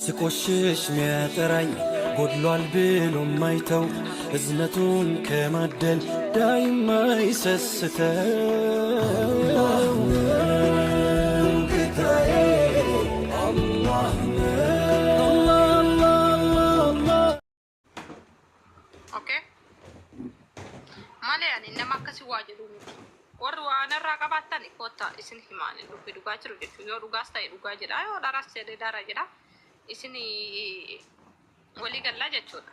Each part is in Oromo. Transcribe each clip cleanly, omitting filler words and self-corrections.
ስቆሽሽ ሚያጠራኝ ጎድሏል ብሎ ማይተው እዝነቱን ከማደል ዳይማ ይሰስተው ጌታዬ አላህ Malee nama akkasi waa jedhu warri waan irraa qabaatan koota isin himaan dubbi dhugaa jiru jechuudha. Yoo dhugaas ta'e dhugaa jedha yoo daras jedhe dara jedha isin walii gallaa jechuudha.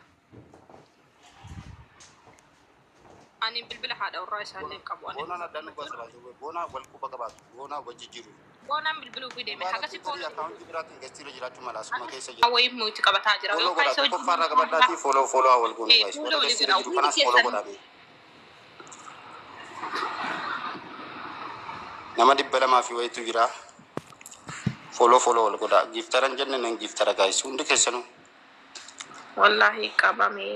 Ani bilbila haadha warraa isaallee qabu. Boonaan addaan nu baasira jiru. Boonaa wal quba qabaatu. Boonaa wajji jiru. Boonaan bilbiluu fi deeme akkasi fooloo. Akaawuntii biraatiin gastira jiraachuu mala asuma keessa jira. Wayiif nuti qabataa jira. Yoo kaayisa hojii qoffaarraa qabadhaatii fooloo wal goonu gaayis. Wal gastira jiru kanaas fooloo godhaame. Nama dibba lamaa fi wayitu jira. Fooloo wal godhaa. Giftaran jenne nan giftara gaayis. Hundi keessanuu. Wallahi qabame.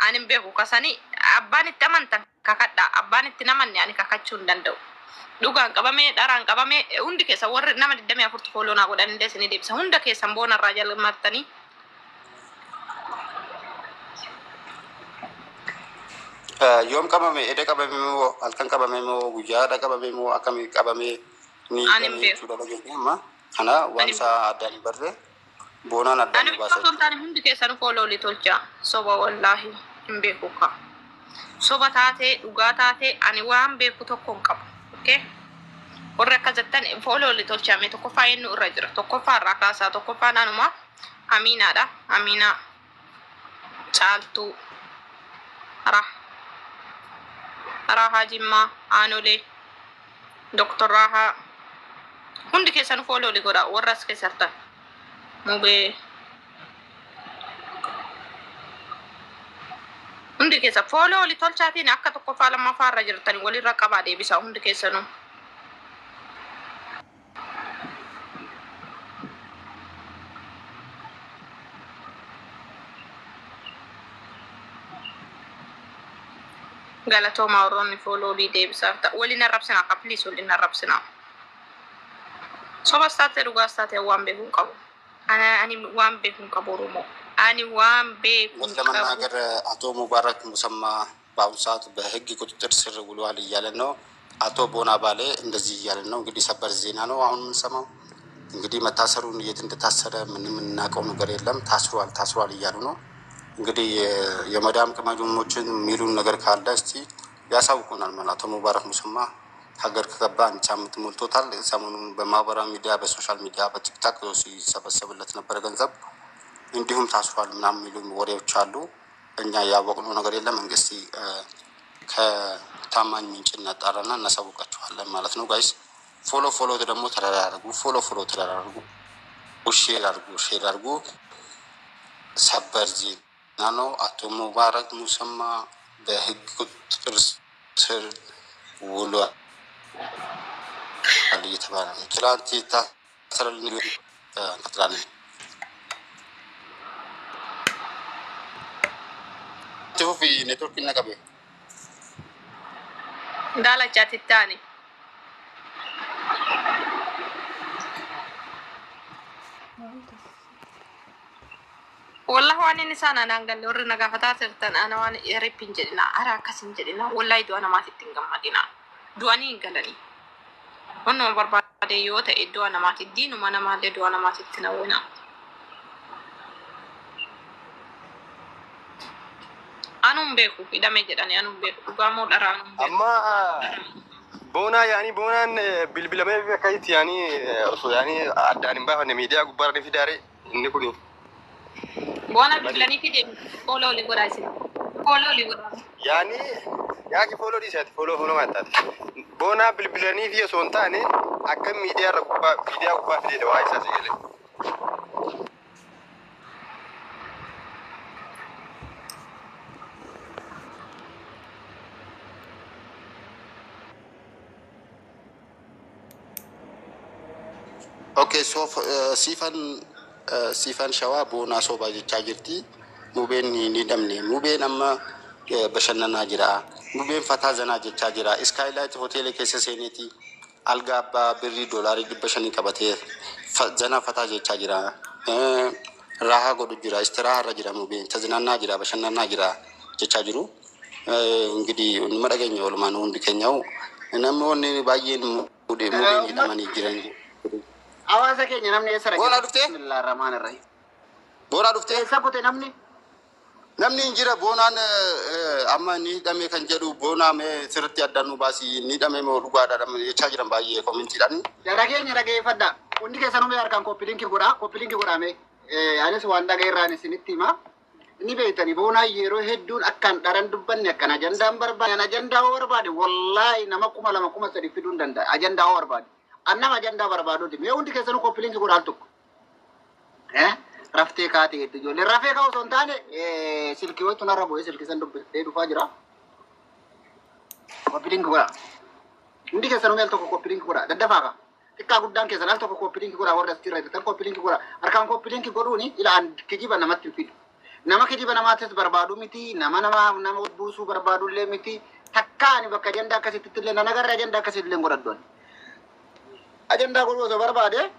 Ani beeku kasanii abbaan itti amantan kakadha. Abbaan itti namanne ani kakachuu hin danda'u. Dhugaan qabame, dharaan qabame hundi keessa warri nama 24 fooloo naa godhan illee isin deebisa. Hunda keessan boonarraa jalmartanii. Yoom qabame, eda qabame moo halkan qabame moo guyyaadha qabame moo akkamii qabame ni jechuudha dhageenya amma. Kana waan isaa addaan hin barre boonaan addaan nu baasa. Ani beeku hundi keessan fooloo li tolcha. Soba wallahi hin beeku ka. Soba taatee dhugaa taatee ani waan beeku tokko hin qabu. Okay? Warri akka jettan fooloo li tolchame tokkoffaa eenyu irra jira. Tokkoffaa irraa kaasaa tokkoffaa naanuma Aminaadha. Amina Caaltuu Raha Jimmaa Aanolee Dr. Raha hundi keessan fooloo li godha warra as keessartan Mubee hundi keessa fooloo li tolchaatiin akka tokkoffaa lammaffaa irra jirtanii walirra qabaa deebisaa hundi keessanuu. Galatooma warroonni fooloo li deebisaa waliin arrabsinaa kapliis waliin arrabsinaa. Sobas taatee dhugaas taatee waan beekuun qabu. Ani waan beekuun qabu Oromoo. Ani waan beekuun qabu. ለመናገር አቶ ሙባረክ ሙሰማ በአሁኑ ሰዓት በህግ ቁጥጥር ስር ውለዋል እያለን ነው። አቶ ቦና ባሌ እንደዚህ እያለን ነው። እንግዲህ ሰበር ዜና ነው አሁን የምንሰማው። እንግዲህ መታሰሩን የት እንደታሰረ ምንም የምናውቀው ነገር የለም። ታስሯል እያሉ ነው። እንግዲህ የመዳም ቅመሞችን የሚሉን ነገር ካለ እስቲ ያሳውቁናል። ማለት አቶ ሙባረክ ሙሰማ ሀገር ከገባ አንድ ሳምንት ሞልቶታል። ሰሞኑን በማህበራዊ ሚዲያ በሶሻል ሚዲያ በቲክታክ ሲሰበሰብለት ነበረ ገንዘብ እንዲሁም ታስሯል ምናምን የሚሉ ወሬዎች አሉ። እኛ ያወቅነው ነገር የለም። መንግስት ከታማኝ ምንጭ እናጣራና እናሳውቃችኋለን ማለት ነው። ጋይስ ፎሎ ደግሞ ተደራርጉ። ፎሎ ተደራርጉ። ሼር አድርጉ። ሰበር ዜና ነው። አቶ ሙባረክ ሙሰማ በህግ ቁጥጥር ስር ውሏል እየተባለ ነው። ትላንት የታሰረልን እንቀጥላለን። في نتورك النقبة دالة جات الثاني والله واني نسانا نانقل ورنا قافتات ارتن انا واني يريبين جدنا اراكسين جدنا والله دو انا ما تتنقم مدينة دواني انقلني ونو بربادي يوتا ادو انا ما تدين وما انا ما دو انا ما تتنونا anum beeku hidhame jedhani anum beeku dhugamoo dharaan amma boona yaani boonaan bilbilamee akkasitti yaani osoo yaani addaan hin baafanne miidiyaa gubbaarra fidaare inni kun boona bilbilanii fide fooloo li godhaa isin fooloo li godhaa yaani yaaki fooloo dhiisaati fooloo maataati boona bilbilanii fi osoo hin taane akka miidiyaa gubbaa fidee waa isaa sigale اوكي سوف سيفان شوا بونا صوبا جاجرتي موبين نيدمني موبين اما بشننا جرا موبين فتا زنا جاجرا سكايلايت هوتيل كيس سينيتي الغابا بري دولار بشني كبته زنا فتا جاجرا raha godhu jira, istiraha irra jira, mubeen tazinannaa jira, bashannannaa jira jechaa jiru. Enggidi nama dhageenye walumaan hundi keenyaa'u namoonni baay'een mubeen hidhamanii jiran. Hawaasa keenya namni eessa dhaqee? Boonaa dhuftee? Bismillaahi rahmaani rahiim. Boonaa dhuftee? Eessa kute namni? Namni hin jira boonaan amma ni hidhame kan jedhu boonaa mee sirriitti addaan nu baasii ni hidhame moo dhugaadha jechaa jiran baay'ee koomentiidhaan. Jara keenya dhageeffadha. Hundi keessan humna harkaan koppiliinki godhame. Anis waan dhagairraan isinitti hima. Ni beektani boonaa yeroo hedduun akkaan dharan dubbanne akkan ajandaan barbaade ajandaa hoo barbaade wallaahi nama 2,300 fiduu hin danda'a. Ajandaa hoo barbaade. Annama ajandaa barbaaduuti. Mee hundi keessanuu koppiliinki godhaan tokko. Raftee kaatee itti ijoollee rafee ka'u osoo hin taane silkii waytu narra bu'ee silkii san dubbiftee dhufaa jira. Koppiliinki godha. Hundi keessanuu meel tokko koppiliinki godha. Daddafaa ka. Xiqqaa guddaan keessan al tokko koppiliinki godha warra asirra jirtan koppiliinki godha. Harkaan koppiliinki godhuuni ilaan kijiba namatti hin fidu. Nama kijiba namaattis barbaadu miti. Nama buusuu barbaadu illee miti. Takkaani bakka ajandaa akkasitti illee nan agarra ajandaa akkasitti illee godhaddoon. Ajandaa godhuu osoo barbaade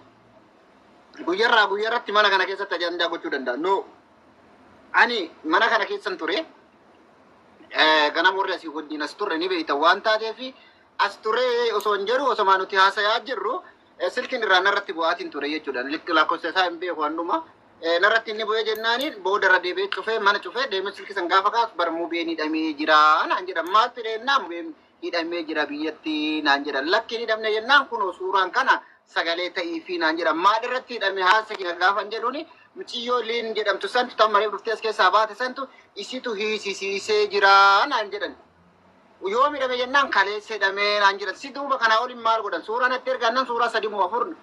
guyyaarratti mana kana keessatti ajandaa gochuu danda'a. No. Ani mana kana keessan ture. Ganama warri asii wajjin as turre ni beektan waan taateefi as ture osoo hin jedhu osoo nuti haasayaa jirru silkiin irraa narratti bu'aatiin ture jechuudha. Lakkoofsa isaa hin beeku handuma. Narratti inni bu'ee jennaani boodarra deebi'ee cufee mana cufee deemee silkii san gaafa kaasu bar mubeen hidhamee jira naan jedhan maal fidheennaa mubeen hidhamee jira biyyatti naan jedhan lakkiin hidhamne jennaan kun suuraan kana sagalee ta'ii fi naan jedhan maal irratti hidhame haasa gaafa hin jedhuuni muciyyoo liin jedhamtu santu tammaree dhuftee as keessaa baate santu isitu hiisisiisee jira naan jedhan. Yoo midhame jennaan kaleessa hidhamee naan jedhan si duuba kanaa oliin maal godhan suuraa natti ergannan suuraa 3 moo 4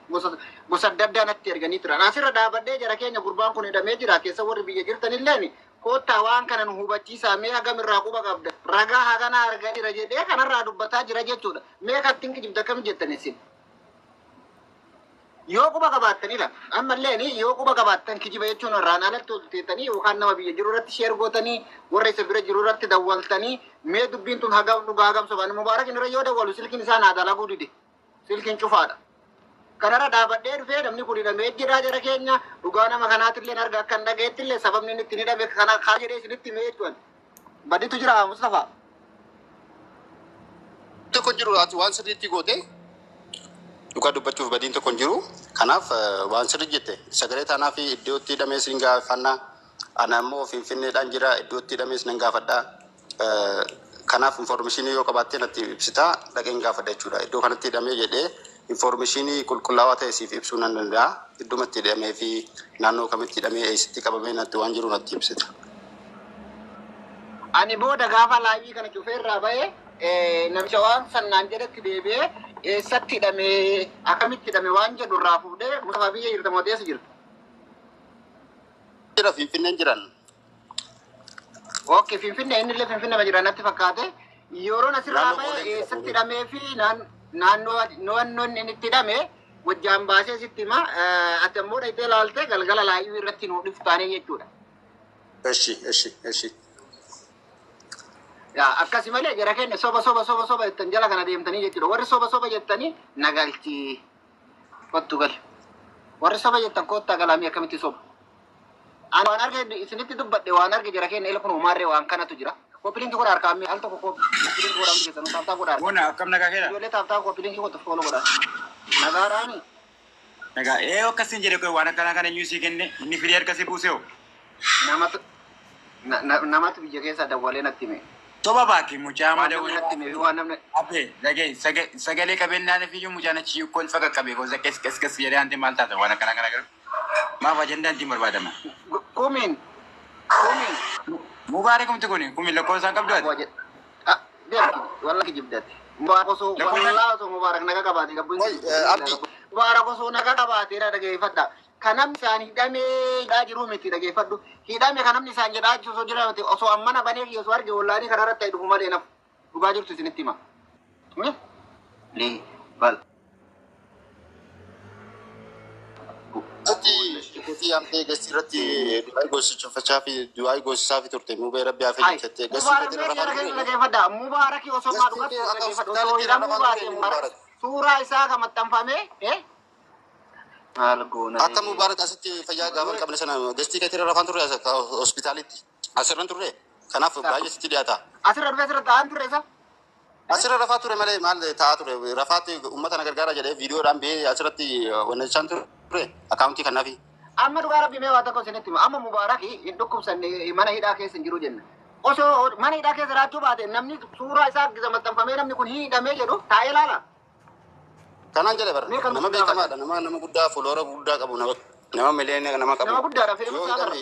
gosa adda addaa natti erganii turan. Asirra dhaabadhee jara keenya gurbaan kun hidhamee jira keessa warri biyya jirtanillee koottaa waan kana nu hubachiisaa mee hagam irraa quba qabda ragaa hagana argaa jira jedhee kanarraa dubbataa jira jechuudha. Mee kattiin kijibda kam jettan isin? Yoo quba qabaattanidha. Ammallee yoo quba qabaattan kijiba jechuun irraan alatti hojjettanii yookaan nama biyya jiru irratti sheer gootanii warra isa bira jiru irratti dawwaltanii mee dubbiin tun hagam dhugaa hagam sobaan mubaarak irra yoo dawwalu silkiin isaa naa dalaguu dide. Silkiin cufaadha. Kanarra dhaabadhee dhufee namni kun hidhamee jira jara keenya dhugaa nama kanaatillee arga akka hin dhageettillee sababni inni ittiin hidhame kana kaa jedhee isinitti himee jechuudha. Badditu jira Mustafaa. Tokko jiru waan sirriitti goote. Dhugaa dubbachuuf badiin tokko hin jiru. Kanaaf waan sirrii jette sagalee taanaa fi iddootti hidhamee siin gaafannaa. Ana immoo Finfinneedhaan jira iddootti hidhamee siin gaafadhaa. Kanaaf informeeshinii yoo qabaattee natti ibsitaa dhaqeen gaafadha jechuudha. Iddoo kanatti hidhamee jedhee informeeshinii qulqullaawaa ta'e siif ibsuu nan danda'a. Iddoomatti hidhamee fi naannoo kamitti hidhamee eessitti qabamee natti waan jiru natti ibsita. Ani booda gaafa laayivii kana cufeerraa ba'ee namicha waan sannaan jedhatti deebi'ee eessatti hidhamee akkamitti hidhame waan jedhu irraa fuudhee Mustafaa biyya jirta moo eessa jirta? Jira Finfinneen jiran. Okei Finfinnee inni illee Finfinnee jiran natti fakkaate yeroo asirraa ba'ee eessatti hidhamee fi naannoo inni itti hidhame wajjaan baasee sitti hima ati ammoo dhaqxee ilaaltee galgala laayivii irratti nu dhuftaanii jechuudha. Eshi. Akkasii malee jara keenya soba jettan jala kana deemtanii jechuudha. Warri soba jettanii nagalchi kottu gali. Warri soba jettan koottaa galaamii akkamitti soba. Ani waan arge isinitti dubbadhe waan arge jara keenya ila kun umaarree waan kanatu jira. Koppiliinki godha harkaamii al tokko koppiliinki godha hundi keessanuu taaftaa godha. Bona akkam nagaa keedha? Ijoollee taaftaa koppiliinki godha fooloo godha. Nagaadhaani. Nagaa akkasiin jedhe koy waan akkana kana nyuusii kenne inni fidee harkasii buusee namatu biyya keessa dawwalee natti hime. Toba baaki mucaa madawwee natti hime waan namni. Abe sagalee qabennaan fi mucaan achi yuukkoon faga qabee gosa kes jedhee hanti maal taata waan akkana kana garu. Maaf ajandaan ittiin barbaadama. Kumiin. Mubaarak kumti kumiin lakkoofsaan qabdu ati. Beelki wallahi jibdati. Mubaarak osoo mubaarak naga qabaate gabbuun. Mubaarak osoo naga qabaate dhageeffadha. Kanamni isaan hidhamee jiru miti dhageeffadhu. Hidhame kanamni isaan jedhaa osoo jira osoo ammana banee osoo arge wallaanii kanarratti ta'e dhufu malee nafu. Dhugaa jirtu isinitti hima. Lee bal. Ati amtee gasirratti du'aa goosichufachaa fi du'aa goosisaa fi turte mubee rabbi haa fi jettee gasirratti dhageeffadha. Mubaarak osoo maa dhugatti dhageeffadhu. Osoo hidhamuu baate suuraa isaa kan maxxanfamee Akka Mubaarak asitti fayyaa gaafa hin qabne sana gestii keetii irra rafaan turre hospitaalitti asirran turre kanaaf baay'ee sitti dhiyaata. Asirra dhufee asirra taa'an turre isa. Asirra rafaa ture malee maal taa'aa ture rafaatti uummata na gargaara jedhee viidiyoodhaan bee asirratti wannachaan ture akkaawuntii kanaafi. Amma dhugaa rabbi mee waa tokko isinitti hima. Amma Mubaarak hin dhukkubsanne mana hidhaa keessa hin jiru jenna. Osoo mana hidhaa keessa raachuu baate namni suuraa isaa maxxanfamee namni kun hidhamee jedhu taa'ee ilaala. Kanaan jedhe bara nama beekamaadha nama guddaa fuloora guddaa qabu nama miliyoona nama qabu. Nama guddaadha fiilmii isaa bara.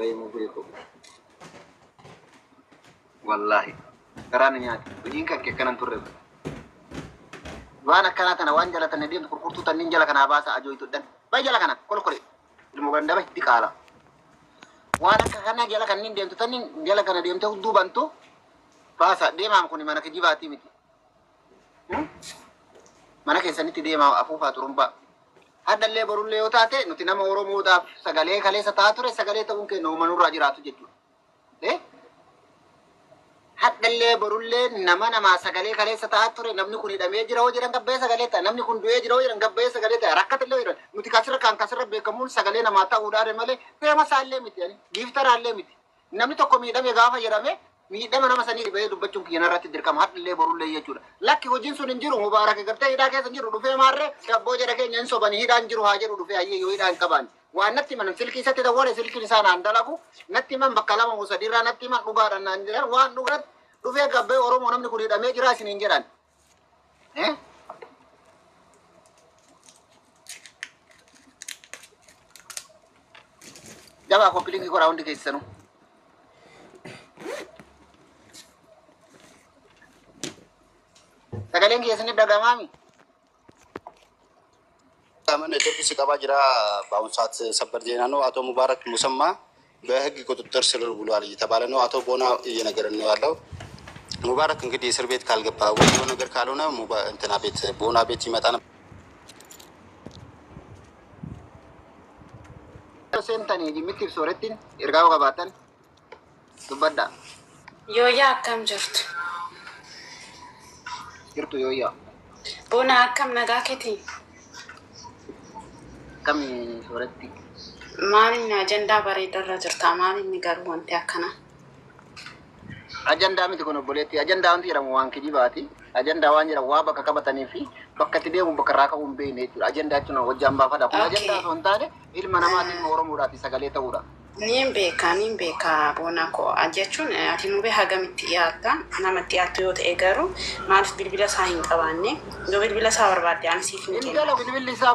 Wayi mubeeko. Wallahi garaan nyaati hojiin kan akkanan turre. Waan akkanaa tana waan jalatan deemtu kurkurtuu tanniin jala kanaa baasa ajooytuudhaan. Baay'ee jala kana kolkole ilmu ganda bahi diqaala. Waan akka kana jala kanniin deemtu tanniin jala kana deemte hudduu bantu baasa deemaan kun mana kijibaatii miti. Mana keessanitti deemaa afuufaa turumbaa. Haddallee borullee yoo taate nuti nama Oromootaaf sagalee kaleessa ta'a ture sagalee ta'uun keenya uumanurraa jiraatu jechuudha. Haddallee borullee nama sagalee kaleessa ta'a ture namni kun hidhamee jira hoo jedhan gabbee sagalee ta'a namni kun du'ee jira hoo jedhan gabbee sagalee ta'a rakkatillee jedhan nuti kasirra beekamuun sagalee namaa ta'uudhaan malee feema isaallee miti giiftaraallee miti namni tokko miidhame gaafa jedhame miidhama nama sanii dhibee dubbachuun kiyyan irratti dirqama haddallee borullee jechuudha. Lakki hojiin sun hin jiru Mubaarak gartee hidhaa keessa hin jiru dhufee maarree gabboo jedha keenya hin sobanii hidhaan jiru haa jedhu dhufee hayyee yoo hidhaan qaban. Waan natti himan silkii isatti dawwale silkiin isaa naan dalagu natti himan bakka lama moo sadiirraa natti himan dhugaadhaan naan jiran waan dhugaatti dhufee gabbee Oromoo namni kun hidhamee jira isiniin jedhan. Jabaa koppiliingi godhaa hundi keessanuu. Sagaleen keessaniif dhagamaami. ምን ኢትዮጵያ ሲቀባ ጅራ በአሁኑ ሰዓት ሰበር ዜና ነው። አቶ ሙባረክ ሙሰማ በህግ ቁጥጥር ስር ውሏል እየተባለ ነው። አቶ ቦና እየነገረን ነው ያለው። ሙባረክ እንግዲህ እስር ቤት ካልገባ ወይ ነገር ካልሆነ እንትና ቤት ቦና ቤት ይመጣ ነው። ሴንተኒ ጅምቲፍ ሶረቲን ኤርጋው ቀባተን ዱበዳ ዮያ አከም ጅርቱ jirtu ዮያ ቦና አከም ነጋኬቲ kami soretti ማንኛ አጀንዳ bareedarra jirta ማንኛ garuu wanti akkana ajandaa miti kun obboleetti ajandaa wanti jedhamu waan kijibaati ajandaa waan jedhamu waa bakka qabatanii fi bakka itti deemu bakka irraa qabuun beekne jechuudha ajandaa jechuun hojjaan baafadha kun ajandaa osoo hin taane ilma namaatiin Oromoodhaati sagalee ta'uudha. Niin beeka boona koo jechuun ati nubee hagamitti dhiyaata namatti dhiyaatu yoo ta'e garuu maaliif bilbila isaa hin qabaanne yoo bilbila isaa barbaadde ani siif hin kennu. Indala bilbilli isaa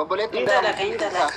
obboleetti indalaga.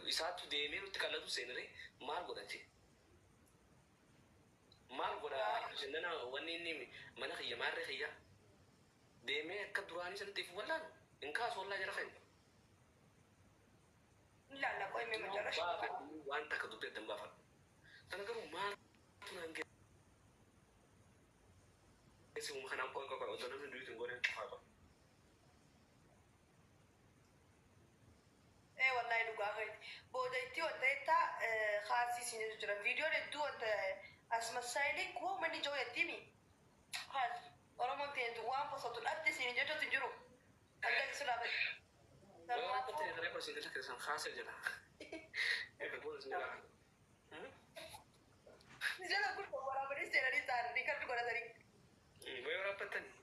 Isaatu deemee nutti qallatu seenire maal godhate maal godha jennana wanni inni mana kiyya maarree kiyya deemee akka duraanii sanitti if wallaan in kaas wallaa jara kan ilaalla qoy mee majaalash waan takka dubbii adda hin baafadhu. Sana garuu maaltu naan geessi uuma kanaan qofa osoo namni duuti hin gooneen qofaa qaba. Wallahi dhugaa kai booda itti wanta itta haasisiin jira viidiyoon hedduu wanta asmasaayilee kuwa manni joo yattimi haas oromoon ta'e waan posatu dhabde siin jechuutu jiru akka isu dhaabate. Waan ta'e kana qofa siin keessan haasa jira. Jala kun waraabanii seenanii taa'anii kan godhatanii. Way waraabbatanii.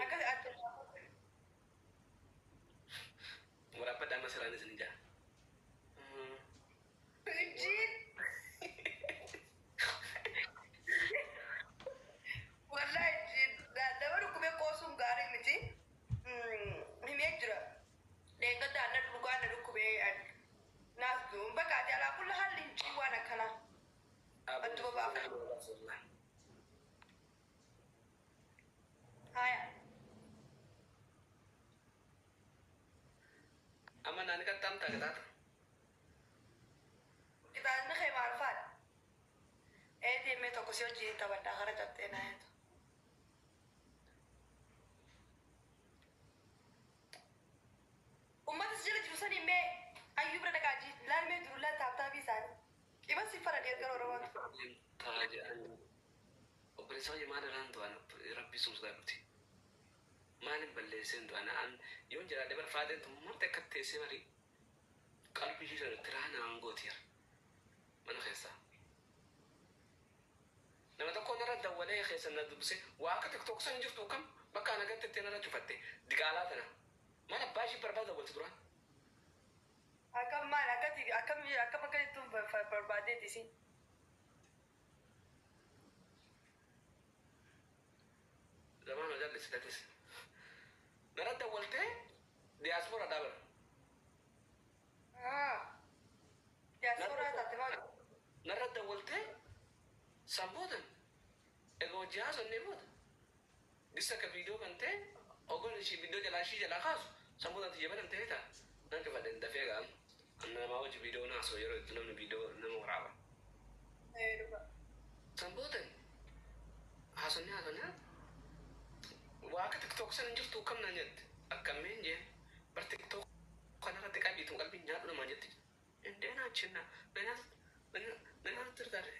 Akkas adda Waraabbataa masaraan isin jaa. Injil. Wallahi injil. Nama dhukkubee qoosuun gaarii miti. Himee jira. Leenga daanna dhugaa na dhukkubee naas duun bakka ati alaa kulla haalli injil waan akkanaa. Attuma baafa. Haya. Amma nani kan tamta ka tata. Kita na kay Marfan. Di me to ko siyo ji ta banda kara jatte na ito. Ummat sila jurusan me ayu berada kaji lan me durulan tap bisan. Iba si para dia kan orang. Taja operasi aja mana kan tuan rabbi susah berarti. Mana balleessin tuan an yoon jira dabar faadeen tu murte katteessee marii qalbii ishee tiraana angootiya mana keessa. Nama tokko nara dawwalee keessa na dubbise waa akka tiktok san jirtu kam bakka ana gattettee nara cufatte diqaalaa tana mana baashii barbaada walitti duraan. Akkam maal akkam akka ittu barbaadeeti si. Zaman hojaa lissitatis. Nara dawwaltee diyaaspoora dhaabara. Diaspora taate maal? Nara dawwaltee sambootan egaa hojii haasonnee booda gisa ka viidiyoo kan ta'e ogoon ishii viidiyoo jalaa kaasu sambootan tiyya badan ta'ee ta'a. Nan cufadhe dafee gaam namaa hojii viidiyoo naasoo yeroo itti namni viidiyoo nama waraaba. Sambootan haasonnee waa akka tiktok san hin jirtu kam naan jette akkameen jeen bar tiktok kanarratti qabiitu qalbiin nyaadhu namaa jetti indeen achinna nanaan tirtare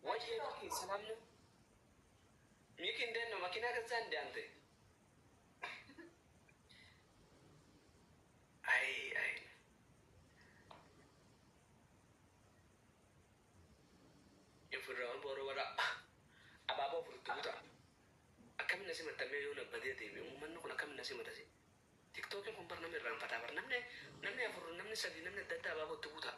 wajee bakki salaamnu miiki indeen no makiinaa keessaa indeen ta'e ay ifirraan booro wara abaaboo furtu buta akkam nasi matamee yoo nabbadee deeme uummanni kun akkam nasi matase tiktookiin kun bar namni irraanfataa bar namni afur namni sadii namni adda addaa abaabootti buuta.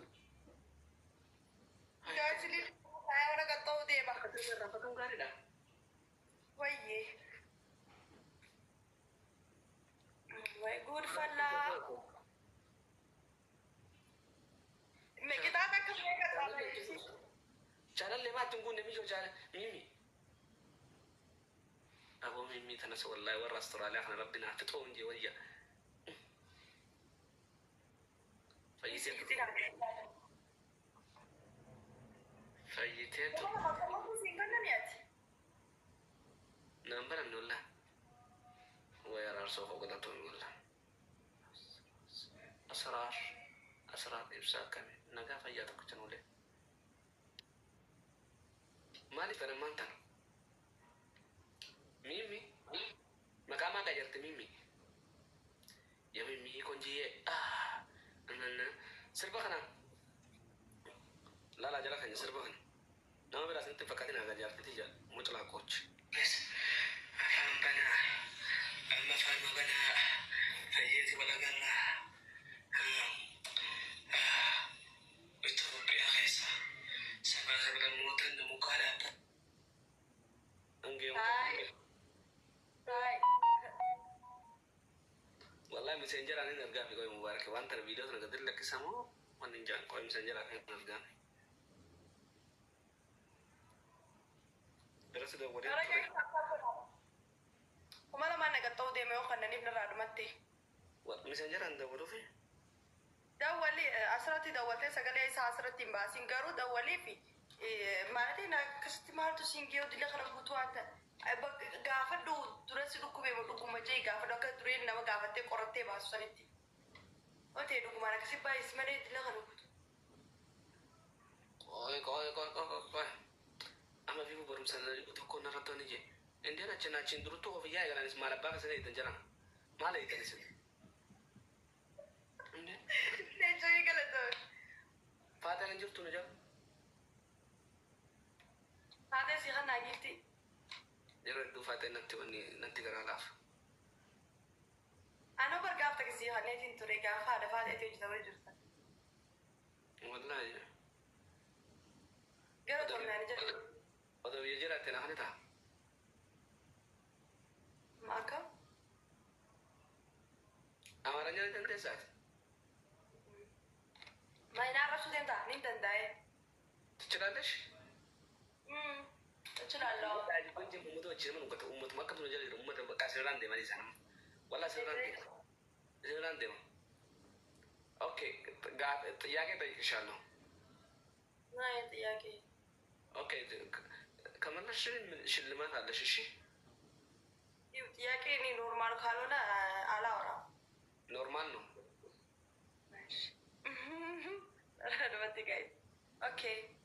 Gaasili saya udah ketau dia bah. Akka irraanfatuun gaariidha. Wayye. Way good falla. Me kita tak kerja sama. Chaalallee maattiin kun namichi hojaa mimi. Aboo mimi tanas wallahi warra Austraaliyaa kana rabbi naaf fixoo hin jee wayya. Fayyiteetu. Naan baramne wallah. Way araarsoo foqotatuun wallah. Asraar ibsaa akkami nagaa fayyaa tokko ulee. Maaliif kana maanta Mimi maqaa maa qajarti Mimi yaa Mimi konjiyee sirba kana laalaa jala kanya sirba kana nama biraa sinitti fakkaatiin haga jaartiti jala mucalaa qoochi. Afaan banaa amma afaan banaa fayyeeti walagalaa Itoophiyaa keessa sabaa sablammoota namukaa dhaabba. Wallahi messenger ani nergaa fi koy mubarak waan tan video tan gadil lakkisamo wan injaan koy messenger ani nergaa. Terus دوري وما لما أنا قد طودي ما يوخنا نبنى رادمتي مسنجر عند دورو فيه دولي أسرتي دولتي سقلي ساسرتي باسين قارو دولي في مالتي نا كستي مالتو سينجيو دي لخنا بوتوانتا غافا دو درس دو كوبي مدو كوما جاي غافا دو كدرين نما غافا تي قرتي باسو سنتي وتي دو كوما نكسي بايس مالي دي لخنا بوتو قوي أما في بروم سنة تكون نرتوني جي عندنا كنا تشندرو تو في جاي غلانس مالا باك سنة يتنجرا مالا يتنسن ليش يقلدون فاتن نجرتو نجا هذا سي خنا جيتي جرى دو فاتن ننتي غرا لاف أنا برجعتك سي خنا تنتوري غافا هذا فاتن تيجي تقول جرتا والله قالوا أنا نجرب هذا يجرى تنا هنتا معك أما رجال تنتسات ما ينعرف شو تنتا نين داي تشلالش تشلالو تاجي كنت ممتو تشيرمن كنت أمت ما كنت نجرب أمت بكاسران دي مالي سنم ولا سران دي أوكي قاعد ياكي تيجي إن شاء الله ما ياكي أوكي كمان شلمات على شيء ياكي ني نورمال خالونا على ورا نورمال نو ماشي أنا بتجي أوكي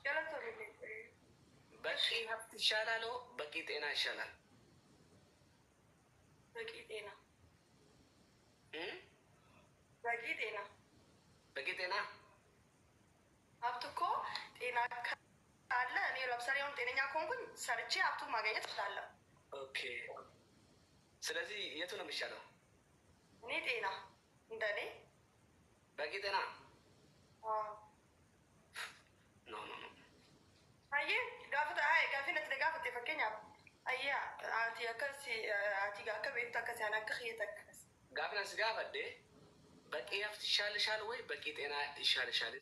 يلا تقولي بقي هفت شلالو بقيت أنا شلال بقيت أنا بقيت أنا أبتكو أنا كلا أنا لو بسري يوم تاني ناكون كن سرتشي أبتو ما جاي تطلع أوكي سلازي يتونا مشالو نيت أنا داني بقيت أنا نو هاي قافة نتلقى تفكيني أيه أتي أكسي أتي أكبر تكسي أنا كخيتك قافنا سقافة دي بقي هفت شال وي بقيت أنا شال